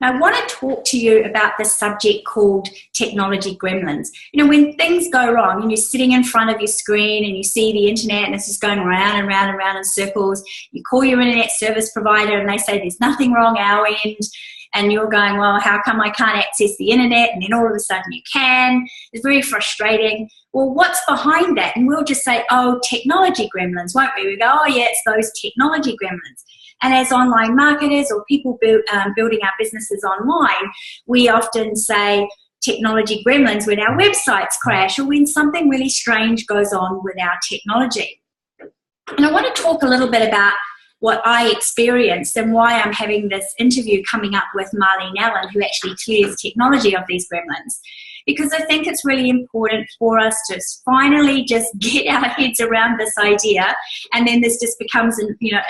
Now, I want to talk to you about the subject called technology gremlins. You know, when things go wrong and you're sitting in front of your screen and you see the internet and it's just going round and round and round in circles, you call your internet service provider and they say there's nothing wrong our end, and you're going, well, how come I can't access the internet? And then all of a sudden you can. It's very frustrating. Well, what's behind that? And we'll just say, oh, technology gremlins, won't we? We go, oh, yeah, it's those technology gremlins. And as online marketers or people building our businesses online, we often say technology gremlins when our websites crash or when something really strange goes on with our technology. And I want to talk a little bit about what I experienced and why I'm having this interview coming up with Marlene Allen, who actually clears technology of these gremlins. Because I think it's really important for us to finally just get our heads around this idea, and then this just becomes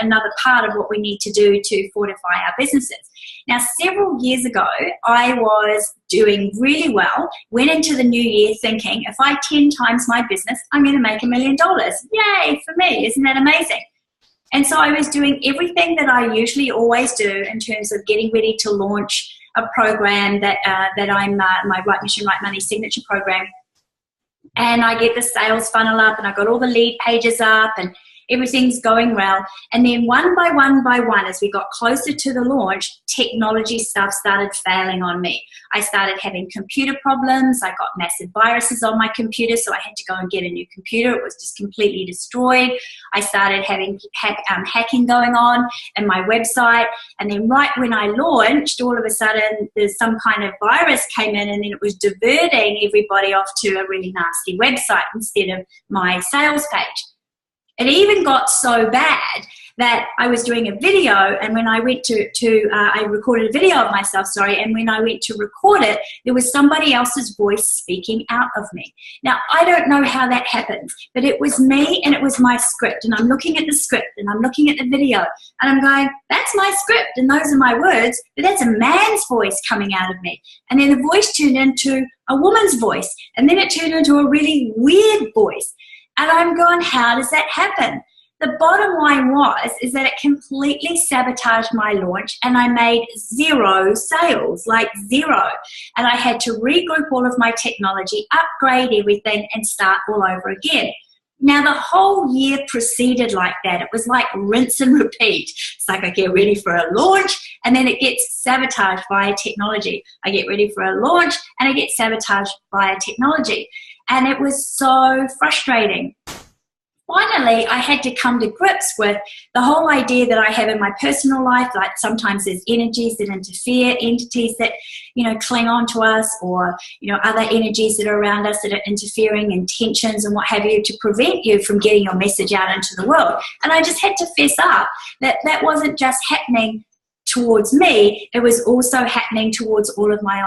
another part of what we need to do to fortify our businesses. Now, several years ago, I was doing really well, went into the new year thinking, if I 10 times my business, I'm going to make $1 million. Yay for me, isn't that amazing? And so I was doing everything that I usually always do in terms of getting ready to launch a program that I'm my Right Mission, Right Money signature program. And I get the sales funnel up and I got all the lead pages up and everything's going well. And then one by one, as we got closer to the launch, technology stuff started failing on me. I started having computer problems. I got massive viruses on my computer, so I had to go and get a new computer. It was just completely destroyed. I started having hacking going on in my website. And then right when I launched, all of a sudden, there's some kind of virus came in and then it was diverting everybody off to a really nasty website instead of my sales page. It even got so bad that I was doing a video, and when I went I recorded a video of myself, and when I went to record it, there was somebody else's voice speaking out of me. Now, I don't know how that happened, but it was me and it was my script, and I'm looking at the script and I'm looking at the video and I'm going, that's my script and those are my words, but that's a man's voice coming out of me. And then the voice turned into a woman's voice, and then it turned into a really weird voice. And I'm going, how does that happen? The bottom line is that it completely sabotaged my launch and I made 0 sales, like 0. And I had to regroup all of my technology, upgrade everything and start all over again. Now, the whole year proceeded like that. It was like rinse and repeat. It's like I get ready for a launch and then it gets sabotaged via technology. I get ready for a launch and it gets sabotaged via technology. And it was so frustrating. Finally, I had to come to grips with the whole idea that I have in my personal life, like sometimes there's energies that interfere, entities that, cling on to us, or, other energies that are around us that are interfering, and tensions and what have you, to prevent you from getting your message out into the world. And I just had to fess up that that wasn't just happening towards me, it was also happening towards all of my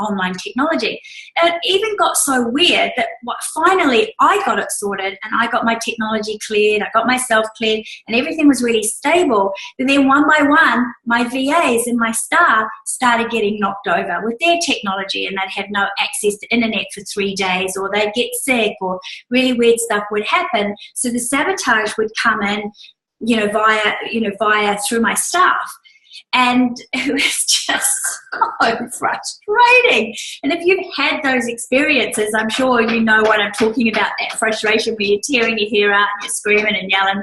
online technology. And it even got so weird that finally I got it sorted and I got my technology cleared, I got myself cleared, and everything was really stable. But then one by one, my VAs and my staff started getting knocked over with their technology, and they'd have no access to internet for 3 days, or they'd get sick, or really weird stuff would happen. So the sabotage would come in, via through my staff. And it was just so frustrating. And if you've had those experiences, I'm sure you know what I'm talking about, that frustration where you're tearing your hair out and you're screaming and yelling.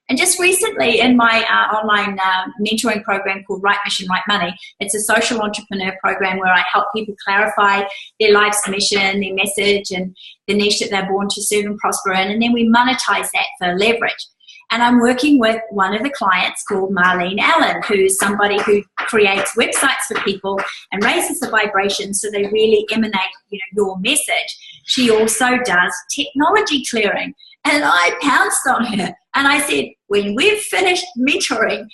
And just recently in my online mentoring program called Right Mission, Right Money, it's a social entrepreneur program where I help people clarify their life's mission, their message, and the niche that they're born to serve and prosper in. And then we monetize that for leverage. And I'm working with one of the clients called Marlene Allen, who's somebody who creates websites for people and raises the vibration so they really emanate, your message. She also does technology clearing. And I pounced on her and I said, when we've finished mentoring,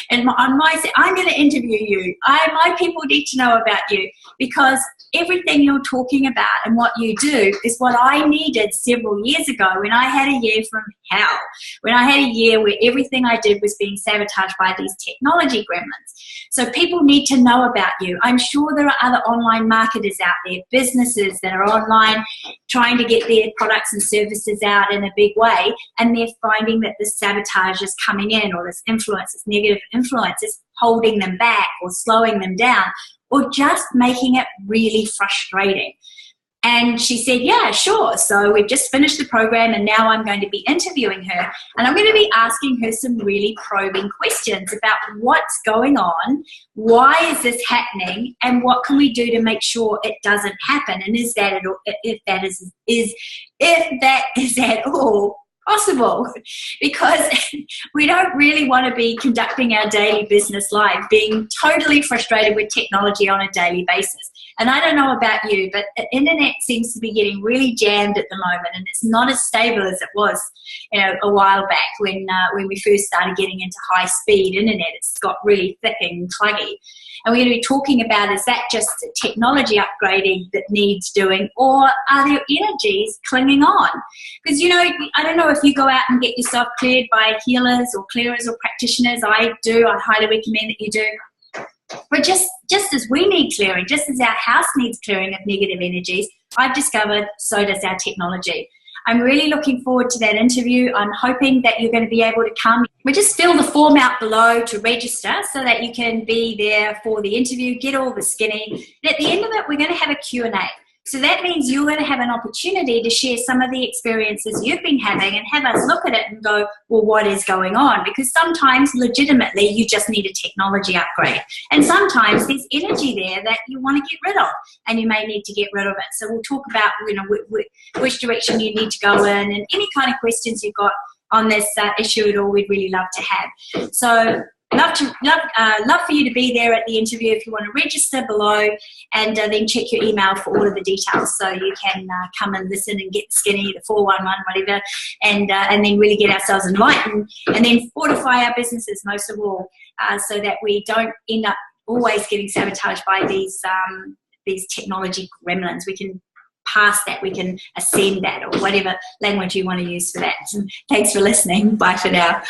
I'm going to interview you. My people need to know about you, because everything you're talking about and what you do is what I needed several years ago when I had a year from hell, when I had a year where everything I did was being sabotaged by these technology gremlins. So people need to know about you. I'm sure there are other online marketers out there, businesses that are online trying to get their products and services out in a big way, and they're finding that this sabotage is coming in, or this influence, this negative influence is holding them back or slowing them down, or just making it really frustrating? And she said, yeah, sure. So we've just finished the program and now I'm going to be interviewing her. And I'm going to be asking her some really probing questions about what's going on, why is this happening, and what can we do to make sure it doesn't happen? And is that if that is at all possible? Because we don't really want to be conducting our daily business life being totally frustrated with technology on a daily basis. And I don't know about you, but the internet seems to be getting really jammed at the moment, and it's not as stable as it was, a while back when we first started getting into high-speed internet. It's got really thick and cluggy. And we're going to be talking about, is that just technology upgrading that needs doing, or are there energies clinging on? Because, I don't know if you go out and get yourself cleared by healers or clearers or practitioners. I do. I highly recommend that you do. But just as we need clearing, just as our house needs clearing of negative energies, I've discovered so does our technology. I'm really looking forward to that interview. I'm hoping that you're going to be able to come. We just fill the form out below to register so that you can be there for the interview, get all the skinny. And at the end of it, we're going to have a Q&A. So that means you're going to have an opportunity to share some of the experiences you've been having and have us look at it and go, well, what is going on? Because sometimes, legitimately, you just need a technology upgrade. And sometimes there's energy there that you want to get rid of, and you may need to get rid of it. So we'll talk about, which direction you need to go in, and any kind of questions you've got on this issue at all, we'd really love to have. So love for you to be there at the interview. If you want to register below, and then check your email for all of the details, so you can come and listen and get skinny, the 411, whatever, and then really get ourselves enlightened, and then fortify our businesses most of all, so that we don't end up always getting sabotaged by these technology gremlins. We can pass that, we can ascend that, or whatever language you want to use for that. And thanks for listening. Bye for now.